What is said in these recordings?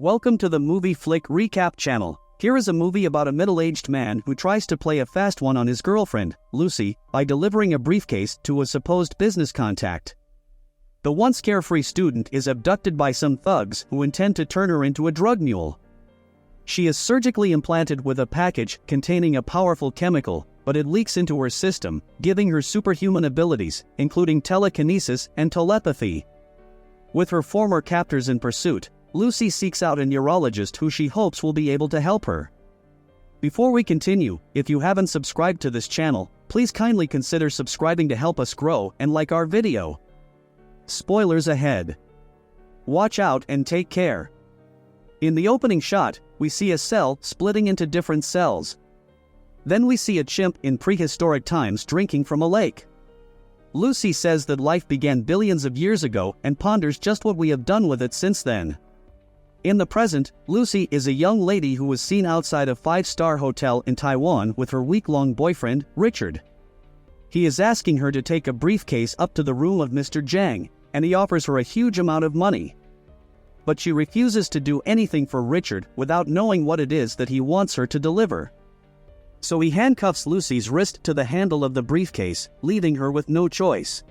Welcome to the Movie Flick Recap channel. Here is a movie about a middle-aged man who tries to play a fast one on his girlfriend, Lucy, by delivering a briefcase to a supposed business contact. The once carefree student is abducted by some thugs who intend to turn her into a drug mule. She is surgically implanted with a package containing a powerful chemical, but it leaks into her system, giving her superhuman abilities, including telekinesis and telepathy. With her former captors in pursuit, Lucy seeks out a neurologist who she hopes will be able to help her. Before we continue, if you haven't subscribed to this channel, please kindly consider subscribing to help us grow and like our video. Spoilers ahead. Watch out and take care. In the opening shot, we see a cell splitting into different cells. Then we see a chimp in prehistoric times drinking from a lake. Lucy says that life began billions of years ago and ponders just what we have done with it since then. In the present, Lucy is a young lady who was seen outside a five-star hotel in Taiwan with her week-long boyfriend, Richard. He is asking her to take a briefcase up to the room of Mr. Zhang, and he offers her a huge amount of money. But she refuses to do anything for Richard without knowing what it is that he wants her to deliver. So he handcuffs Lucy's wrist to the handle of the briefcase, leaving her with no choice.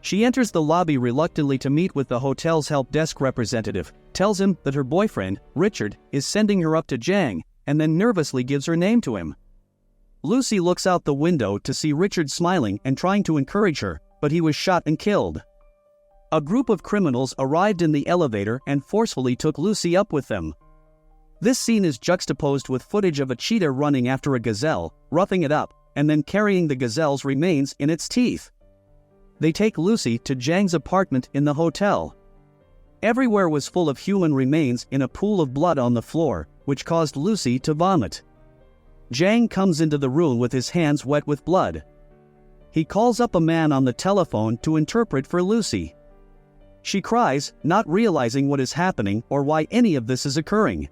She enters the lobby reluctantly to meet with the hotel's help desk representative, tells him that her boyfriend, Richard, is sending her up to Zhang, and then nervously gives her name to him. Lucy looks out the window to see Richard smiling and trying to encourage her, but he was shot and killed. A group of criminals arrived in the elevator and forcefully took Lucy up with them. This scene is juxtaposed with footage of a cheetah running after a gazelle, roughing it up, and then carrying the gazelle's remains in its teeth. They take Lucy to Zhang's apartment in the hotel. Everywhere was full of human remains in a pool of blood on the floor, which caused Lucy to vomit. Zhang comes into the room with his hands wet with blood. He calls up a man on the telephone to interpret for Lucy. She cries, not realizing what is happening or why any of this is occurring.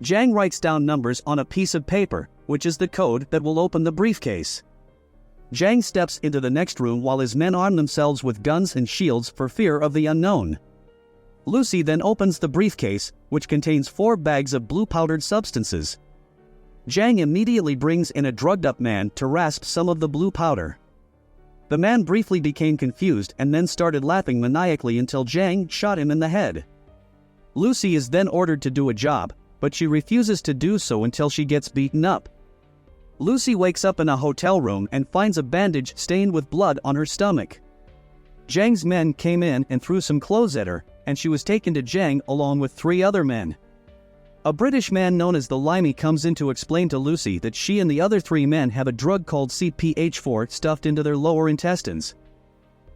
Zhang writes down numbers on a piece of paper, which is the code that will open the briefcase. Zhang steps into the next room while his men arm themselves with guns and shields for fear of the unknown. Lucy then opens the briefcase, which contains 4 bags of blue powdered substances. Zhang immediately brings in a drugged-up man to rasp some of the blue powder. The man briefly became confused and then started laughing maniacally until Zhang shot him in the head. Lucy is then ordered to do a job, but she refuses to do so until she gets beaten up. Lucy wakes up in a hotel room and finds a bandage stained with blood on her stomach. Zhang's men came in and threw some clothes at her, and she was taken to Zhang along with 3 other men. A British man known as the Limey comes in to explain to Lucy that she and the other 3 men have a drug called CPH4 stuffed into their lower intestines.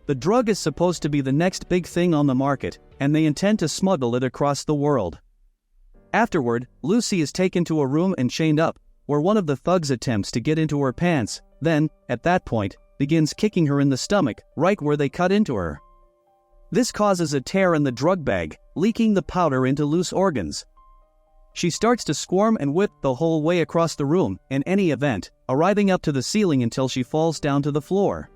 The drug is supposed to be the next big thing on the market, and they intend to smuggle it across the world. Afterward, Lucy is taken to a room and chained up, where one of the thugs attempts to get into her pants, then, at that point, begins kicking her in the stomach, right where they cut into her. This causes a tear in the drug bag, leaking the powder into loose organs. She starts to squirm and whip the whole way across the room, in any event, arriving up to the ceiling until she falls down to the floor.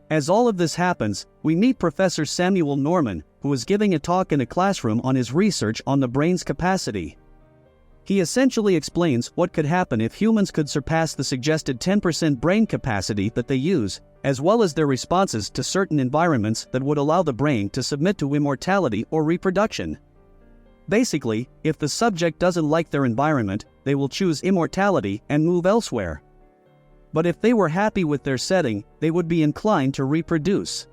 As all of this happens, we meet Professor Samuel Norman, who is giving a talk in a classroom on his research on the brain's capacity. He essentially explains what could happen if humans could surpass the suggested 10% brain capacity that they use, as well as their responses to certain environments that would allow the brain to submit to immortality or reproduction. Basically, if the subject doesn't like their environment, they will choose immortality and move elsewhere. But if they were happy with their setting, they would be inclined to reproduce.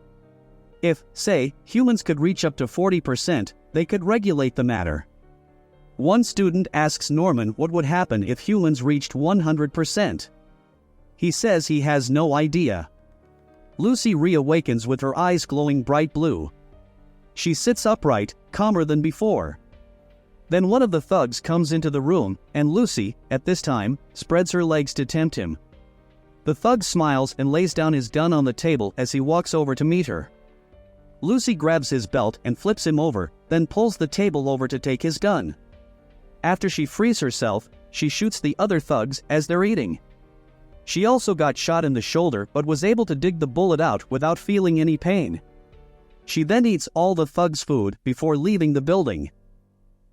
If, say, humans could reach up to 40%, they could regulate the matter. One student asks Norman what would happen if humans reached 100%. He says he has no idea. Lucy reawakens with her eyes glowing bright blue. She sits upright, calmer than before. Then one of the thugs comes into the room, and Lucy, at this time, spreads her legs to tempt him. The thug smiles and lays down his gun on the table as he walks over to meet her. Lucy grabs his belt and flips him over, then pulls the table over to take his gun. After she frees herself, she shoots the other thugs as they're eating. She also got shot in the shoulder but was able to dig the bullet out without feeling any pain. She then eats all the thugs' food before leaving the building.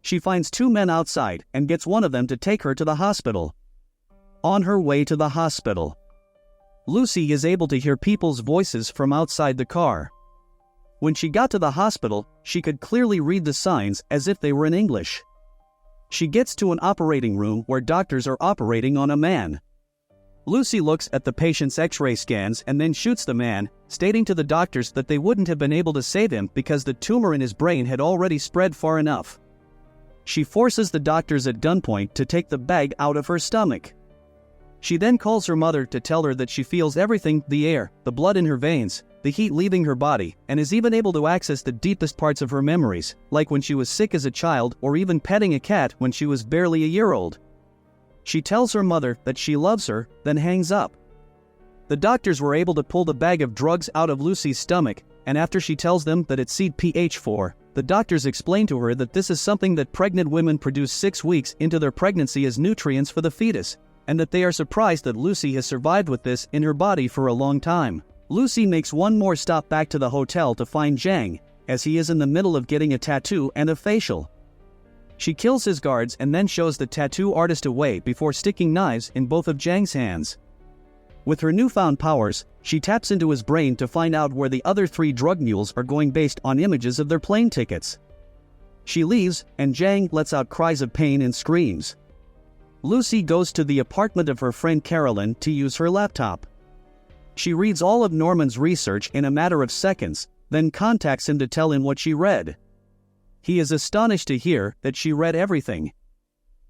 She finds two men outside and gets one of them to take her to the hospital. On her way to the hospital, Lucy is able to hear people's voices from outside the car. When she got to the hospital, she could clearly read the signs as if they were in English. She gets to an operating room where doctors are operating on a man. Lucy looks at the patient's X-ray scans and then shoots the man, stating to the doctors that they wouldn't have been able to save him because the tumor in his brain had already spread far enough. She forces the doctors at gunpoint to take the bag out of her stomach. She then calls her mother to tell her that she feels everything, the air, the blood in her veins, the heat leaving her body, and is even able to access the deepest parts of her memories, like when she was sick as a child or even petting a cat when she was barely a year old. She tells her mother that she loves her, then hangs up. The doctors were able to pull the bag of drugs out of Lucy's stomach, and after she tells them that it's seed pH4, the doctors explain to her that this is something that pregnant women produce 6 weeks into their pregnancy as nutrients for the fetus, and that they are surprised that Lucy has survived with this in her body for a long time. Lucy makes one more stop back to the hotel to find Zhang, as he is in the middle of getting a tattoo and a facial. She kills his guards and then shows the tattoo artist away before sticking knives in both of Zhang's hands. With her newfound powers, she taps into his brain to find out where the other 3 drug mules are going based on images of their plane tickets. She leaves, and Zhang lets out cries of pain and screams. Lucy goes to the apartment of her friend Carolyn to use her laptop. She reads all of Norman's research in a matter of seconds, then contacts him to tell him what she read. He is astonished to hear that she read everything.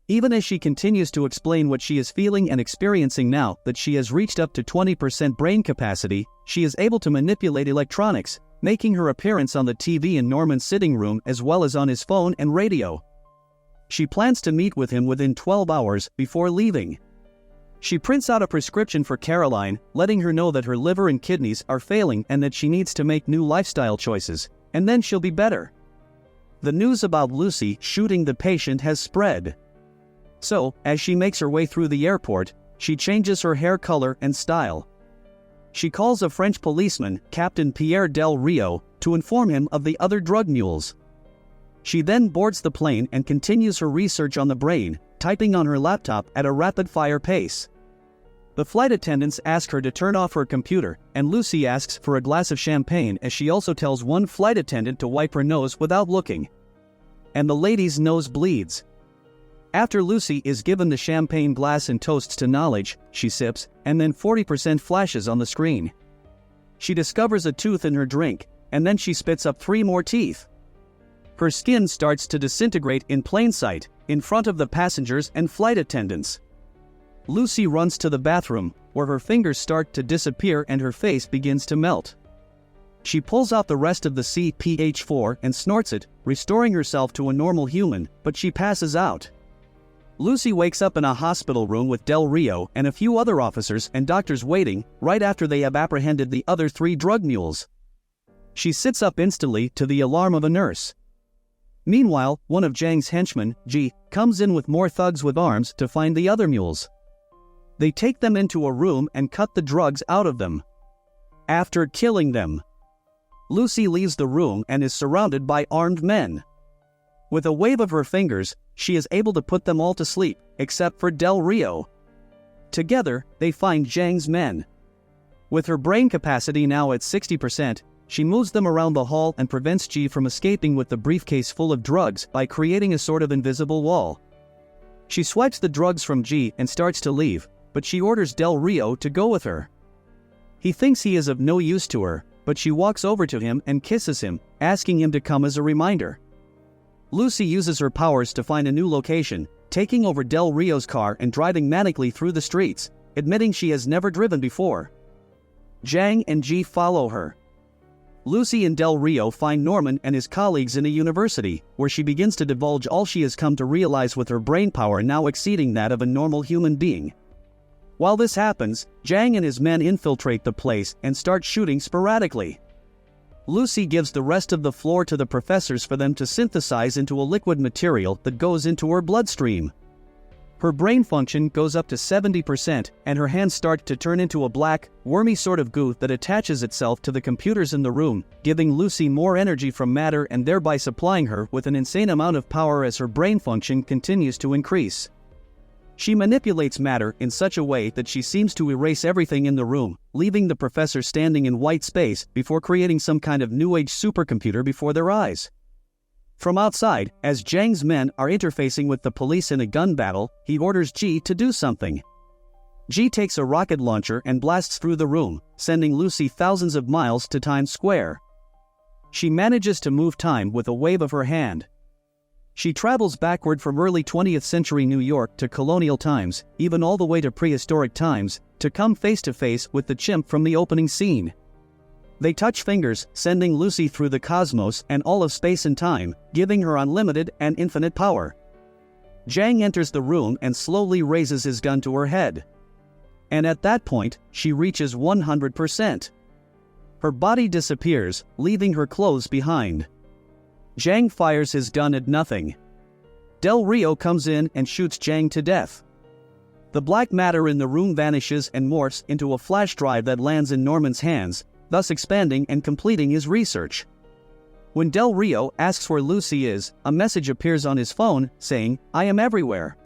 Even as she continues to explain what she is feeling and experiencing now that she has reached up to 20% brain capacity, she is able to manipulate electronics, making her appearance on the TV in Norman's sitting room as well as on his phone and radio. She plans to meet with him within 12 hours before leaving. She prints out a prescription for Caroline, letting her know that her liver and kidneys are failing and that she needs to make new lifestyle choices, and then she'll be better. The news about Lucy shooting the patient has spread. So, as she makes her way through the airport, she changes her hair color and style. She calls a French policeman, Captain Pierre Del Rio, to inform him of the other drug mules. She then boards the plane and continues her research on the brain, typing on her laptop at a rapid-fire pace. The flight attendants ask her to turn off her computer, and Lucy asks for a glass of champagne as she also tells one flight attendant to wipe her nose without looking. And the lady's nose bleeds. After Lucy is given the champagne glass and toasts to knowledge, she sips, and then 40% flashes on the screen. She discovers a tooth in her drink, and then she spits up 3 more teeth. Her skin starts to disintegrate in plain sight, in front of the passengers and flight attendants. Lucy runs to the bathroom, where her fingers start to disappear and her face begins to melt. She pulls out the rest of the CPH4 and snorts it, restoring herself to a normal human, but she passes out. Lucy wakes up in a hospital room with Del Rio and a few other officers and doctors waiting, right after they have apprehended the other 3 drug mules. She sits up instantly to the alarm of a nurse. Meanwhile, one of Zhang's henchmen, G, comes in with more thugs with arms to find the other mules. They take them into a room and cut the drugs out of them. After killing them, Lucy leaves the room and is surrounded by armed men. With a wave of her fingers, she is able to put them all to sleep, except for Del Rio. Together, they find Zhang's men. With her brain capacity now at 60%, she moves them around the hall and prevents G from escaping with the briefcase full of drugs by creating a sort of invisible wall. She swipes the drugs from G and starts to leave, but she orders Del Rio to go with her. He thinks he is of no use to her, but she walks over to him and kisses him, asking him to come as a reminder. Lucy uses her powers to find a new location, taking over Del Rio's car and driving manically through the streets, admitting she has never driven before. Zhang and G follow her. Lucy and Del Rio find Norman and his colleagues in a university, where she begins to divulge all she has come to realize with her brain power now exceeding that of a normal human being. While this happens, Zhang and his men infiltrate the place and start shooting sporadically. Lucy gives the rest of the floor to the professors for them to synthesize into a liquid material that goes into her bloodstream. Her brain function goes up to 70%, and her hands start to turn into a black, wormy sort of goo that attaches itself to the computers in the room, giving Lucy more energy from matter and thereby supplying her with an insane amount of power as her brain function continues to increase. She manipulates matter in such a way that she seems to erase everything in the room, leaving the professor standing in white space before creating some kind of new age supercomputer before their eyes. From outside, as Zhang's men are interfacing with the police in a gun battle, he orders Ji to do something. Ji takes a rocket launcher and blasts through the room, sending Lucy thousands of miles to Times Square. She manages to move time with a wave of her hand. She travels backward from early 20th century New York to colonial times, even all the way to prehistoric times, to come face to face with the chimp from the opening scene. They touch fingers, sending Lucy through the cosmos and all of space and time, giving her unlimited and infinite power. Zhang enters the room and slowly raises his gun to her head. And at that point, she reaches 100%. Her body disappears, leaving her clothes behind. Zhang fires his gun at nothing. Del Rio comes in and shoots Zhang to death. The black matter in the room vanishes and morphs into a flash drive that lands in Norman's hands, thus expanding and completing his research. When Del Rio asks where Lucy is, a message appears on his phone saying, "I am everywhere."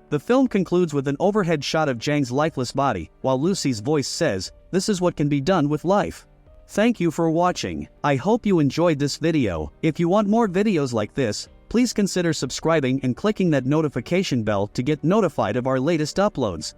The film concludes with an overhead shot of Zhang's lifeless body, while Lucy's voice says, "This is what can be done with life." Thank you for watching. I hope you enjoyed this video. If you want more videos like this, please consider subscribing and clicking that notification bell to get notified of our latest uploads.